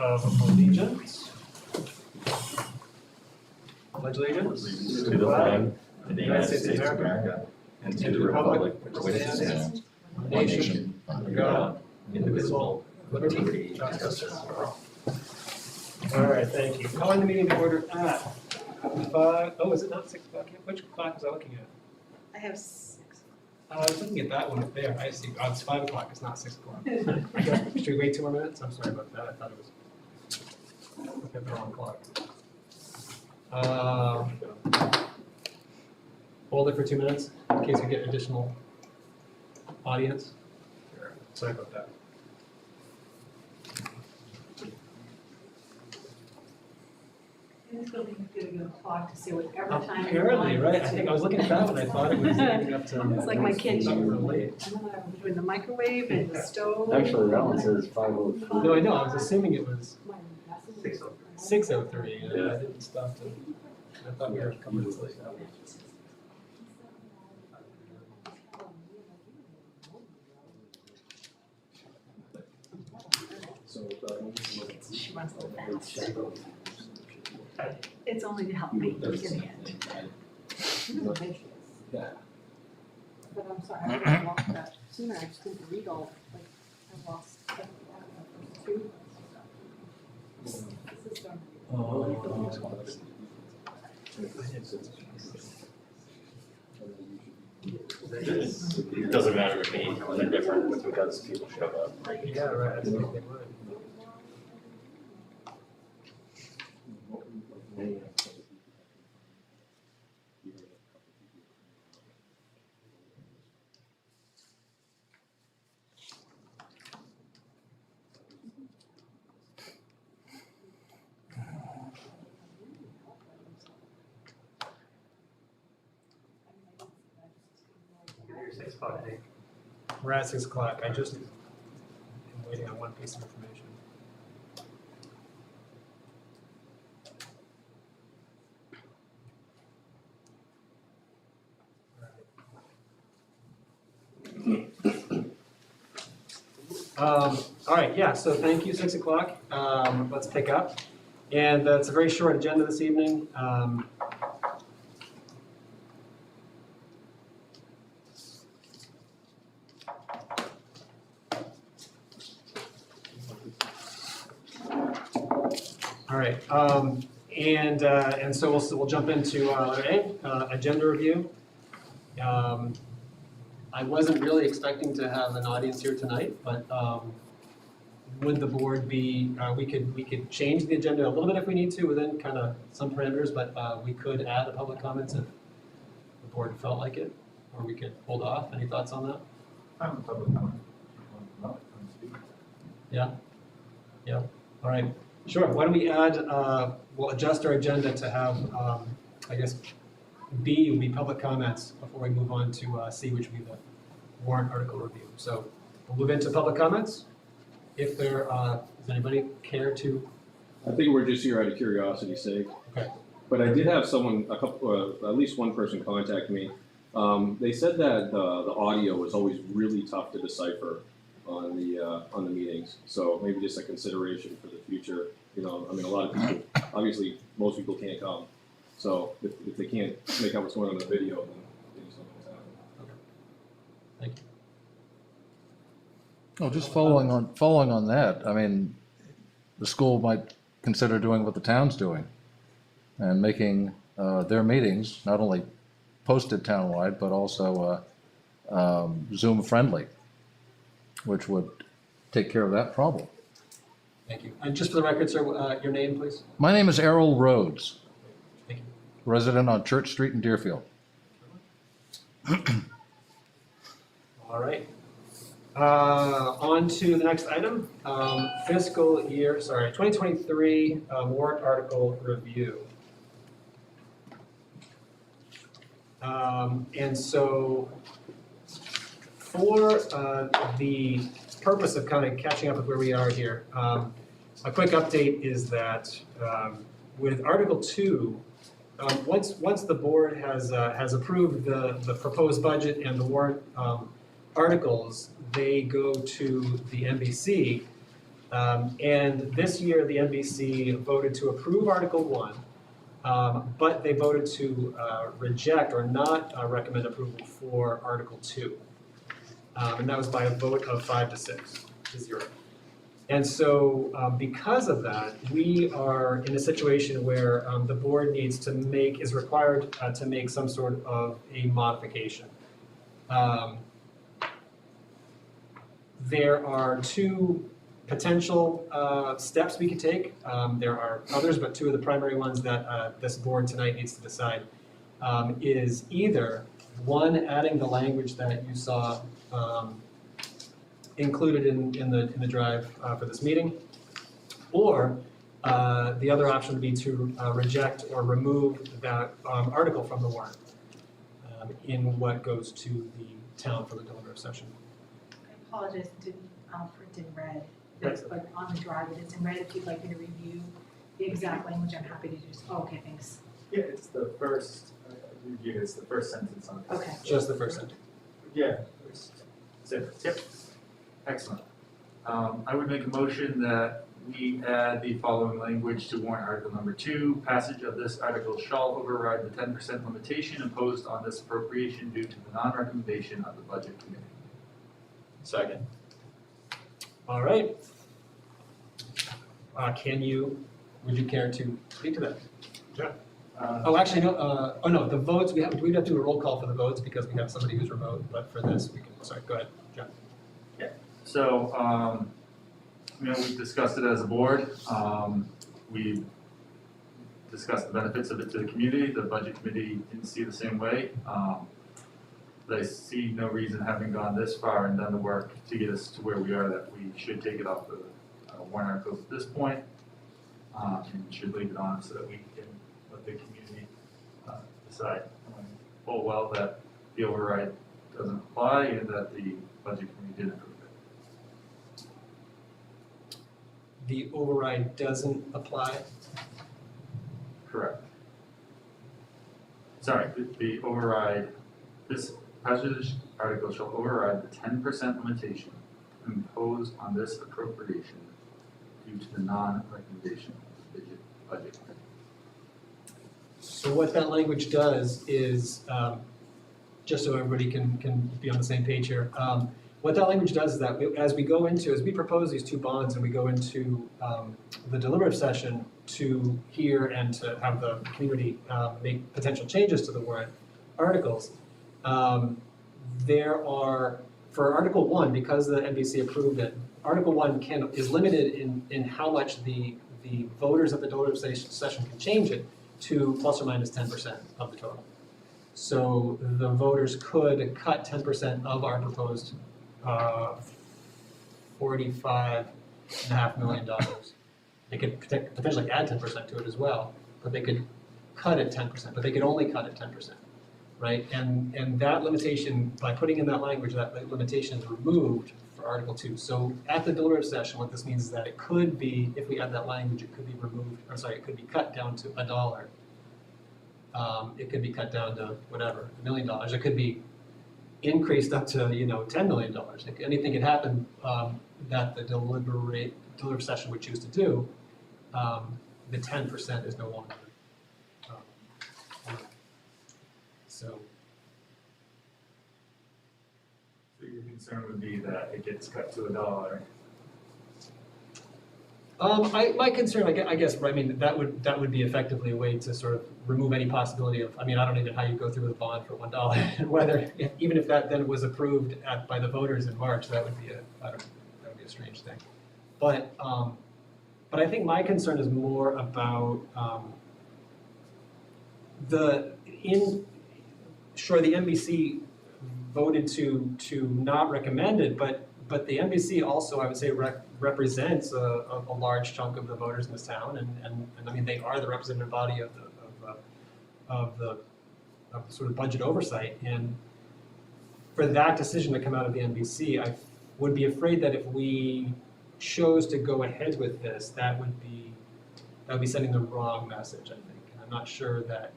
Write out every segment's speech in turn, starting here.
of allegiance. Pledge allegiance To the flag of the United States of America and to the republic for which it stands, one nation, under God, indivisible, with liberty and justice for all. All right, thank you. Calling the meeting to order at 5, oh, is it not 6 o'clock yet? Which clock was I looking at? I have 6. I was looking at that one up there. I see, oh, it's 5 o'clock, it's not 6 o'clock. I guess, should we wait 2 more minutes? I'm sorry about that, I thought it was, looked at the wrong clock. Hold it for 2 minutes in case we get additional audience. Sorry about that. It's going to be good clock to see whatever time. Apparently, right? I think I was looking at that one. I thought it was leading up to. It's like my kids. Thought we were late. I don't know, I'm doing the microwave and the stove. Actually, that one says 5:03. No, I know. I was assuming it was 6:03. 6:03, and Yeah. I didn't stop to. I thought we were a couple minutes late. She runs a little fast. It's only to help me get ahead. Yeah. But I'm sorry, I lost that sooner, I just didn't read all, like, I lost two. This is done. It doesn't matter to me, they're different because people show up. Yeah, right. I think they would. We're at 6 o'clock. I just am waiting on one piece of information. All right, yeah, so thank you, 6 o'clock. Let's pick up. And it's a very short agenda this evening. All right, and so we'll jump into letter A, agenda review. I wasn't really expecting to have an audience here tonight, but would the board be, we could change the agenda a little bit if we need to within kind of some parameters, but we could add a public comments if the board felt like it, or we could hold off. Any thoughts on that? I'm a public comment. Yeah? Yeah, all right. Sure, why don't we add, we'll adjust our agenda to have, I guess, B will be public comments before we move on to C, which will be the warrant article review. So we'll move into public comments. If there, does anybody care to? I think we're just here out of curiosity's sake. Okay. But I did have someone, at least one person contact me. They said that the audio was always really tough to decipher on the meetings. So maybe just a consideration for the future. You know, I mean, a lot of people, obviously, most people can't come. So if they can't make out what's going on in the video, then maybe something's happening. Thank you. Well, just following on that, I mean, the school might consider doing what the town's doing and making their meetings not only posted townwide, but also Zoom friendly, which would take care of that problem. Thank you. And just for the record, sir, your name, please? My name is Errol Rhodes, Thank you. resident on Church Street in Deerfield. All right. On to the next item, fiscal year, 2023 warrant article review. And so for the purpose of kind of catching up with where we are here, a quick update is that with Article 2, once the board has approved the proposed budget and the warrant articles, they go to the NBC And this year, the NBC voted to approve Article 1, but they voted to reject or not recommend approval for Article 2. And that was by a vote of 5 to 6 to 0. And so because of that, we are in a situation where the board is required to make some sort of a modification. There are two potential steps we could take. There are others, but two of the primary ones that this board tonight needs to decide is either, one, adding the language that you saw included in the drive for this meeting, or the other option would be to reject or remove that article from the warrant in what goes to the town for the deliberative session. I apologize, it didn't print in red, it's like on the drive, it is in red, if you'd like me to review the exact language, I'm happy to do so. Oh, okay, thanks. Yeah, it's the first, review, it's the first sentence on this. Okay. Just the first sentence. Yeah, first sentence, yep. Excellent. I would make a motion that we add the following language to warrant article number 2. Passage of this article shall override the 10% limitation imposed on this appropriation due to the non-recommendation of the budget committee. Second. All right. Would you care to speak to that? Oh, actually, no, the votes, we'd have to do a roll call for the votes because we have somebody who's remote, but for this, we can, sorry, go ahead, John. So, we've discussed it as a board. We discussed the benefits of it to the community. The budget committee didn't see the same way. But I see no reason, having gone this far and done the work to get us to where we are, that we should take it off the warrant articles at this point, and should leave it on so that we can let the community decide full well that the override doesn't apply and that the budget committee did approve it. The override doesn't apply? Correct. Sorry, the override, this passage article shall override the 10% limitation imposed on this appropriation due to the non-recommendation of the budget committee. So what that language does is, just so everybody can be on the same page here, what that language does is that as we propose these two bonds and we go into the deliberative session to hear and to have the community make potential changes to the warrant articles, there are, for Article 1, because the NBC approved it, Article 1 is limited in how much the voters at the deliberative session can change it to plus or minus 10% of the total. So the voters could cut 10% of our proposed $45.5 million. They could potentially add 10% to it as well, but they could cut it 10%, but they could only cut it 10%, right? And that limitation, by putting in that language, that limitation is removed for Article 2. So at the deliberative session, what this means is that it could be, if we add that language, it could be removed, it could be cut down to $1. It could be cut down to whatever, $1 million. It could be increased up to, $10 million. Anything could happen that the deliberative session would choose to do. The 10% is no longer. So your concern would be that it gets cut to $1. my concern, I guess, that would be effectively a way to sort of remove any possibility of, I don't even know how you go through with a bond for $1, and whether, even if that then was approved by the voters in March, that would be a strange thing. But I think my concern is more about the NBC voted to not recommend it, but the NBC also, I would say, represents a large chunk of the voters in this town, and they are the representative body of the sort of budget oversight. And for that decision to come out of the NBC, I would be afraid that if we chose to go ahead with this, that would be sending the wrong message, I think. And I'm not sure that,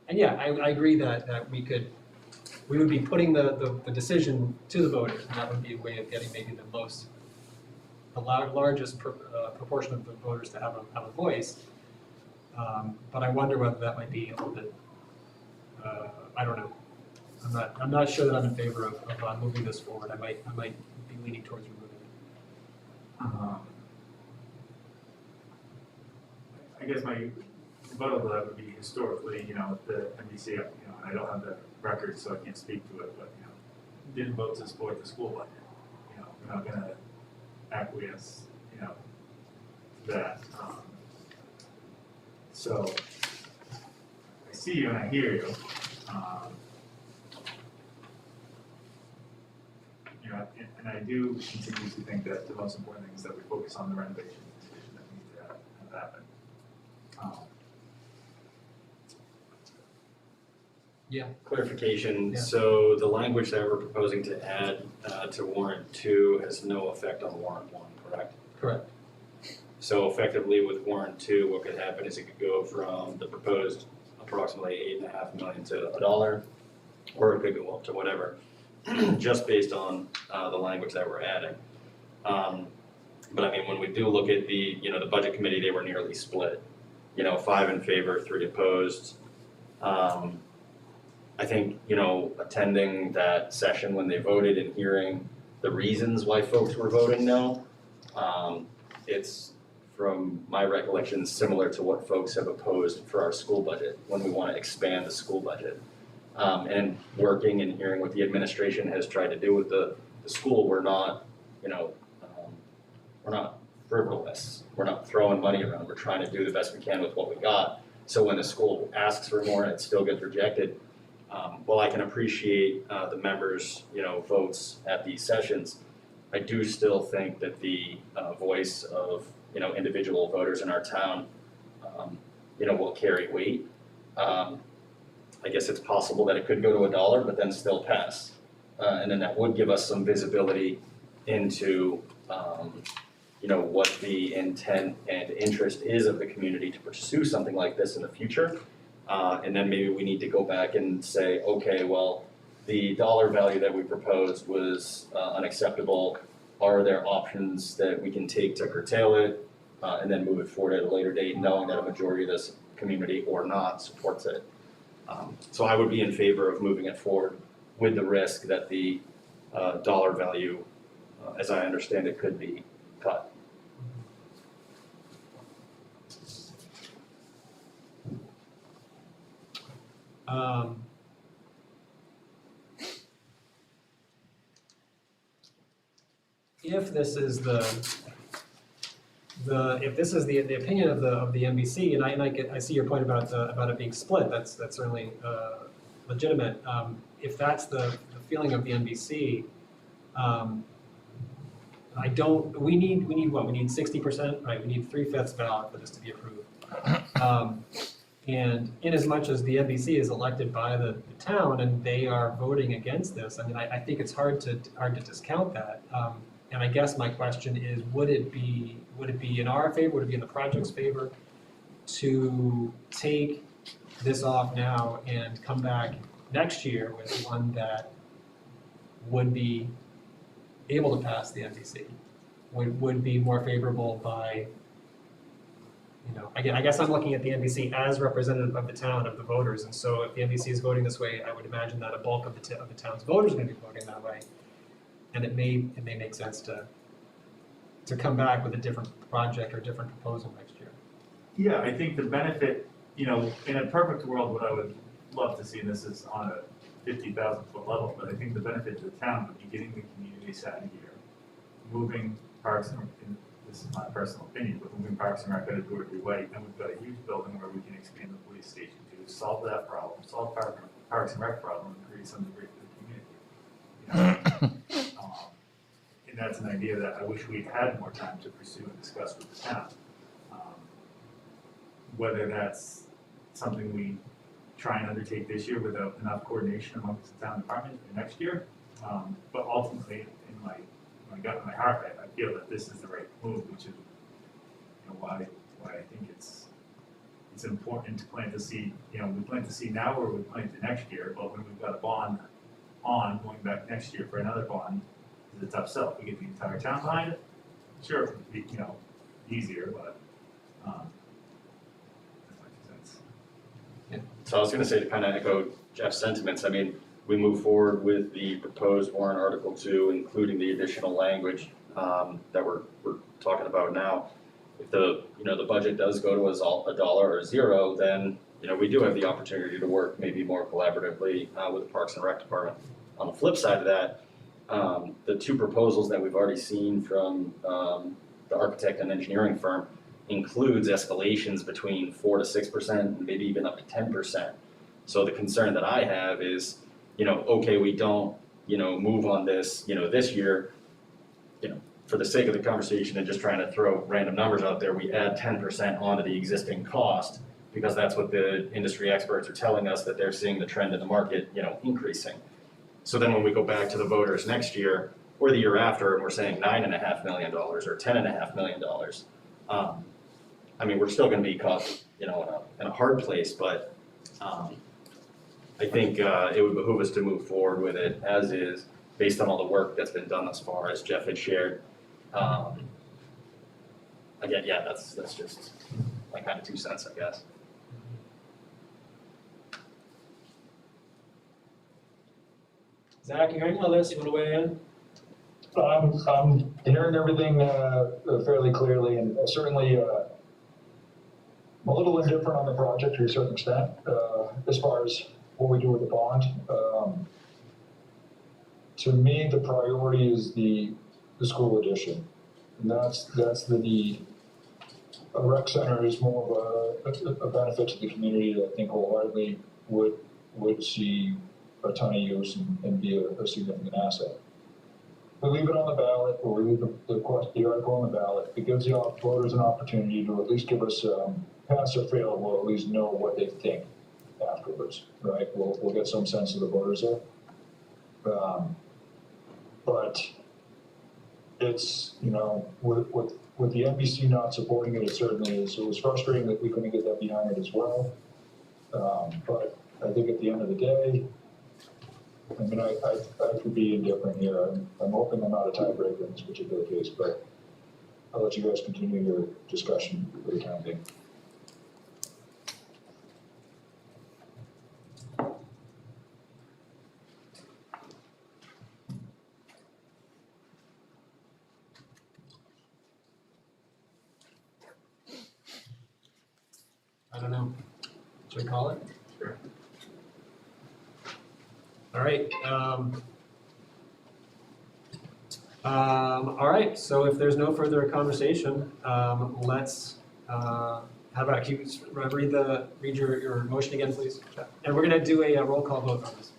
and yeah, I agree that we would be putting the decision to the voters, and that would be a way of getting maybe the most the largest proportion of the voters to have a voice. But I wonder whether that might be a little bit, I don't know. I'm not sure that I'm in favor of moving this forward. I might be leaning towards removing it. I guess my rebuttal to that would be historically, the NBC, I don't have the record, so I can't speak to it, but, didn't vote to support the school budget. We're not gonna acquiesce, to that. So, I see you and I hear you. And I do continue to think that the most important thing is that we focus on the renovation decision that needs to have happen. Yeah. Clarification, Yeah. so the language that we're proposing to add to warrant 2 has no effect on warrant 1, correct? Correct. So effectively with warrant 2, what could happen is it could go from the proposed approximately $8.5 million to $1, or it could go up to whatever, just based on the language that we're adding. But I mean, when we do look at the budget committee, they were nearly split. 5 in favor, 3 opposed. I think, attending that session when they voted and hearing the reasons why folks were voting no, it's, from my recollection, similar to what folks have opposed for our school budget when we want to expand the school budget. And working and hearing what the administration has tried to do with the school, we're not, we're not frivolous. We're not throwing money around. We're trying to do the best we can with what we got. So when the school asks for more and it still gets rejected, while I can appreciate the members, votes at these sessions, I do still think that the voice of, individual voters in our town, will carry weight. I guess it's possible that it could go to $1, but then still pass. And then that would give us some visibility into, what the intent and interest is of the community to pursue something like this in the future. And then maybe we need to go back and say, okay, well, the dollar value that we proposed was unacceptable. Are there options that we can take to curtail it and then move it forward at a later date, knowing that a majority of this community or not supports it? So I would be in favor of moving it forward with the risk that the dollar value, as I understand it, could be cut. If this is if this is the opinion of the NBC, and I see your point about it being split, that's certainly legitimate. If that's the feeling of the NBC, we need what? We need 60%, right? We need 3/5 ballot for this to be approved. And in as much as the NBC is elected by the town and they are voting against this, I mean, I think it's hard to discount that. And I guess my question is, would it be in our favor, would it be in the project's favor to take this off now and come back next year with one that would be able to pass the NBC? Would be more favorable by, I guess I'm looking at the NBC as representative of the town, of the voters, and so if the NBC is voting this way, I would imagine that a bulk of the town's voters are going to be voting that way. And it may make sense to come back with a different project or different proposal next year. Yeah, I think the benefit, in a perfect world, what I would love to see, and this is on a 50,000 foot level, but I think the benefit to the town would be getting the community sat here, moving Parks and, this is my personal opinion, but moving Parks and Rec out of Dorothy Way, and we've got a huge building where we can expand the police station to solve that problem, solve Parks and Rec problem, and create something great for the community. And that's an idea that I wish we'd had more time to pursue and discuss with the town. Whether that's something we try and undertake this year without enough coordination amongst the town departments for next year. But ultimately, in my gut and my heart, I feel that this is the right move, which is why I think it's important to plant the seed. We plant the seed now or we plant it next year, but when we've got a bond on going back next year for another bond, it's a tough sell. We get the entire town behind it, sure, it would be, easier, but, that's my 2 cents. So I was gonna say, to kind of echo Jeff's sentiments, I mean, we move forward with the proposed warrant Article 2, including the additional language that we're talking about now. If the budget does go to $1 or $0, then, we do have the opportunity to work maybe more collaboratively with the Parks and Rec Department. On the flip side of that, the 2 proposals that we've already seen from the architect and engineering firm includes escalations between 4 to 6% and maybe even up to 10%. So the concern that I have is, okay, we don't, move on this, this year, for the sake of the conversation and just trying to throw random numbers out there, we add 10% onto the existing cost because that's what the industry experts are telling us, that they're seeing the trend in the market, increasing. So then when we go back to the voters next year or the year after and we're saying $9.5 million or $10.5 million, I mean, we're still gonna be caught, in a hard place, but I think it would behoove us to move forward with it as is, based on all the work that's been done thus far, as Jeff had shared. Again, yeah, that's just my kind of 2 cents, I guess. Zach, you hearing all this? You want to weigh in? I'm hearing everything fairly clearly, and certainly I'm a little indifferent on the project to a certain extent as far as what we do with the bond. To me, the priority is the school addition, and that's the need. A rec center is more of a benefit to the community that I think wholeheartedly would see a ton of use and be a significant asset. We leave it on the ballot, or we leave the article on the ballot. It gives the voters an opportunity to at least give us pass or fail. We'll at least know what they think afterwards, right? We'll get some sense of the voters there. But it's, with the NBC not supporting it, it certainly is. It was frustrating that we couldn't get that behind it as well. But I think at the end of the day, I mean, I could be indifferent here. I'm hoping I'm not a tiebreaker in this particular case, but I'll let you guys continue your discussion for the time being. I don't know. Should we call it? Sure. All right. All right, so if there's no further conversation, let's, how about, can you read your motion again, please? And we're gonna do a roll call vote on this.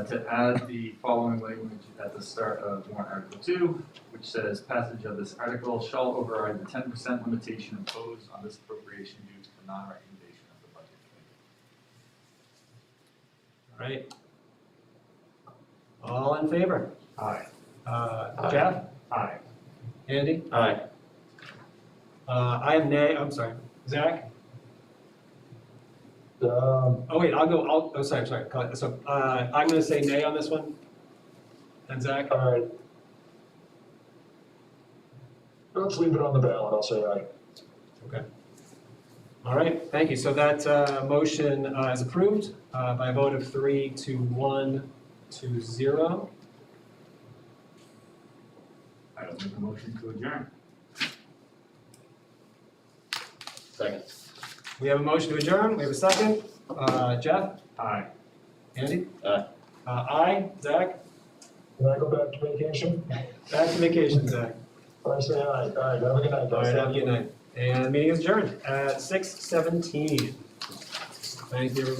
To add the following language at the start of warrant Article 2, which says passage of this article shall override the 10% limitation imposed on this appropriation used for non-recommendation of the budget committee. All right. All in favor? Aye. Jeff? Aye. Andy? Aye. I am nay, I'm sorry. Zach? Um, Oh, wait, sorry. So, I'm gonna say nay on this one. And Zach? All right. Let's leave it on the ballot. I'll say aye. Okay. All right, thank you. So that motion is approved by a vote of 3 to 1 to 0. I will make a motion to adjourn. Second. We have a motion to adjourn. We have a second. Jeff? Aye. Andy? Aye. Aye. Zach? Can I go back to vacation? Back to vacation, Zach. I say aye. All right, have a good night, guys. All right, have a good night. And meeting is adjourned at 6:17. Thank you, everybody.